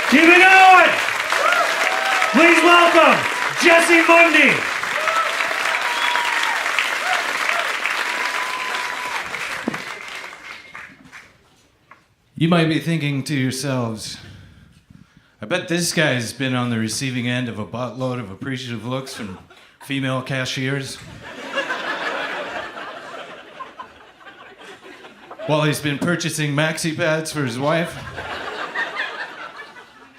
Keep it going! Please welcome Jesse Mundy. You might be thinking to yourselves, I bet this guy's been on the receiving end of a buttload of appreciative looks from female cashiers. While he's been purchasing maxi pads for his wife.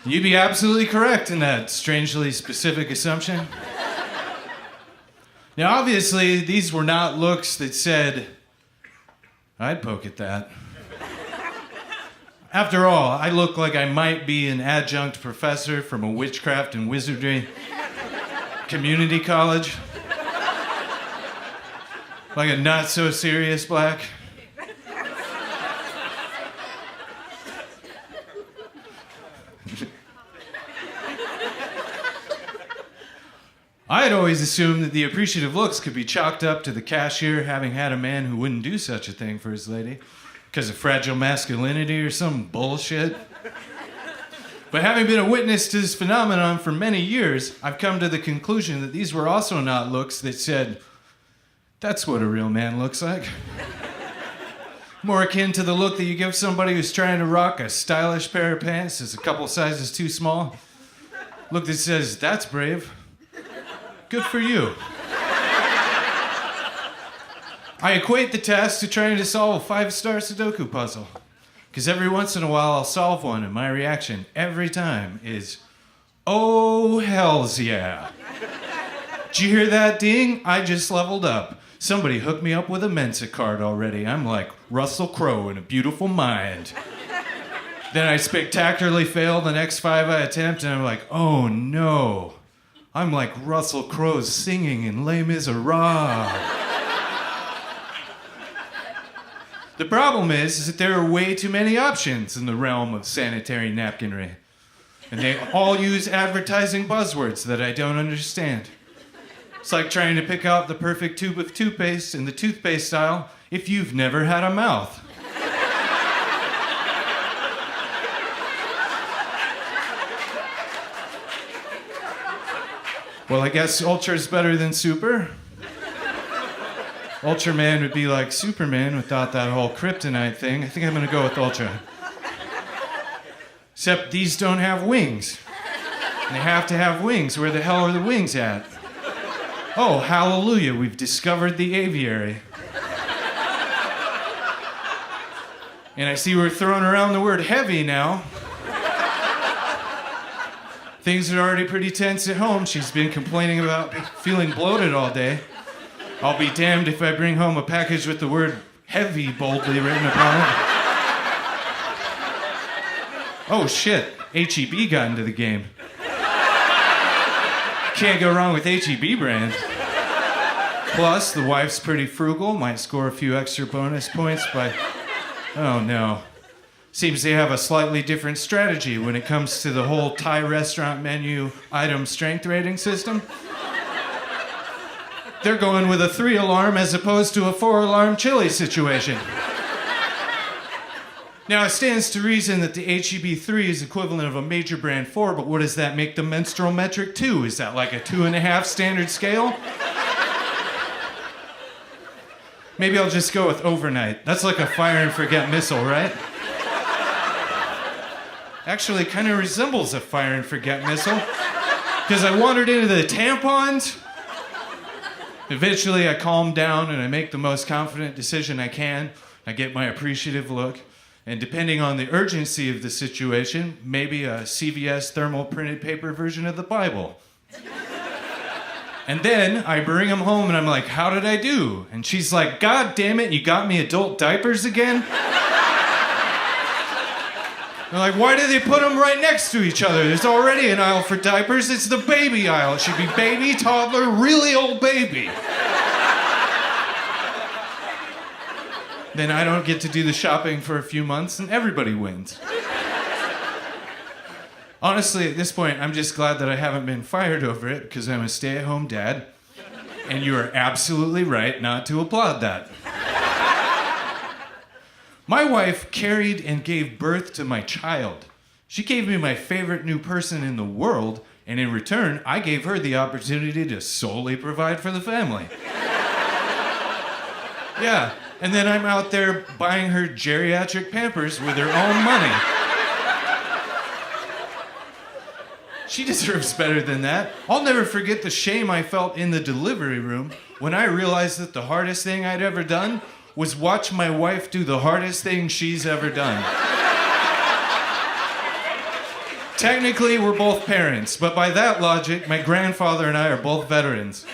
You'd be absolutely correct in that strangely specific assumption. Now, obviously, these were not looks that said, I'd poke at that. After all, I look like I might be an adjunct professor from a witchcraft and wizardry community college. Like a not-so-serious black. I had always assumed that the appreciative looks could be chalked up to the cashier having had a man who wouldn't do such a thing for his lady because of fragile masculinity or some bullshit. But having been a witness to this phenomenon for many years, I've come to the conclusion that these were also not looks that said, that's what a real man looks like. More akin to the look that you give somebody who's trying to rock a stylish pair of pants that's a couple sizes too small. Look that says, that's brave. Good for you. I equate the task to trying to solve a 5-star Sudoku puzzle. Because every once in a while I'll solve one and my reaction every time is, oh, hells yeah. Did you hear that ding? I just leveled up. Somebody hooked me up with a Mensa card already. I'm like Russell Crowe in A Beautiful Mind. Then I spectacularly fail the next 5 I attempt and I'm like, oh no. I'm like Russell Crowe singing in Les Miserables. The problem is that there are way too many options in the realm of sanitary napkinry. And they all use advertising buzzwords that I don't understand. It's like trying to pick out the perfect tube of toothpaste in the toothpaste aisle if you've never had a mouth. Well, I guess Ultra's better than Super. Ultraman would be like Superman without that whole kryptonite thing. I think I'm gonna go with Ultra. Except these don't have wings. They have to have wings. Where the hell are the wings at? Oh, hallelujah, we've discovered the aviary. And I see we're throwing around the word heavy now. Things are already pretty tense at home. She's been complaining about feeling bloated all day. I'll be damned if I bring home a package with the word heavy boldly written upon it. Oh shit, HEB got into the game. Can't go wrong with HEB brand. Plus, the wife's pretty frugal, might score a few extra bonus points by... Oh no. Seems they have a slightly different strategy when it comes to the whole Thai restaurant menu item strength rating system. They're going with a 3-alarm as opposed to a 4-alarm chili situation. Now, it stands to reason that the HEB 3 is equivalent of a major brand 4, but what does that make the menstrual metric 2? Is that like a 2.5 standard scale? Maybe I'll just go with overnight. That's like a fire and forget missile, right? Actually, kind of resembles a fire and forget missile. Because I wandered into the tampons. Eventually, I calm down and I make the most confident decision I can. I get my appreciative look. And depending on the urgency of the situation, maybe a CVS thermal printed paper version of the Bible. And then I bring them home and I'm like, how did I do? And she's like, God damn it, you got me adult diapers again? They're like, why do they put them right next to each other? There's already an aisle for diapers. It's the baby aisle. It should be baby, toddler, really old baby. Then I don't get to do the shopping for a few months and everybody wins. Honestly, at this point, I'm just glad that I haven't been fired over it because I'm a stay-at-home dad. And you are absolutely right not to applaud that. My wife carried and gave birth to my child, She gave me my favorite new person in the world, and in return, I gave her the opportunity to solely provide for the family. Yeah, and then I'm out there buying her geriatric Pampers with her own money. She deserves better than that. I'll never forget the shame I felt in the delivery room when I realized that the hardest thing I'd ever done was watch my wife do the hardest thing she's ever done. Technically, we're both parents, but by that logic, my grandfather and I are both veterans.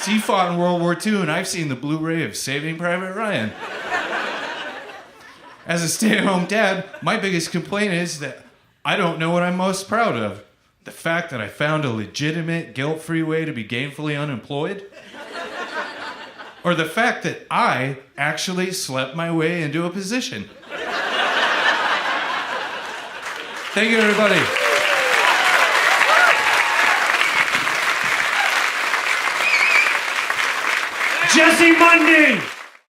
He fought in World War II, and I've seen the Blu-ray of Saving Private Ryan. As a stay-at-home dad, my biggest complaint is that I don't know what I'm most proud of. The fact that I found a legitimate, guilt-free way to be gainfully unemployed? Or the fact that I actually slept my way into a position? Thank you, everybody. Jesse Mundy!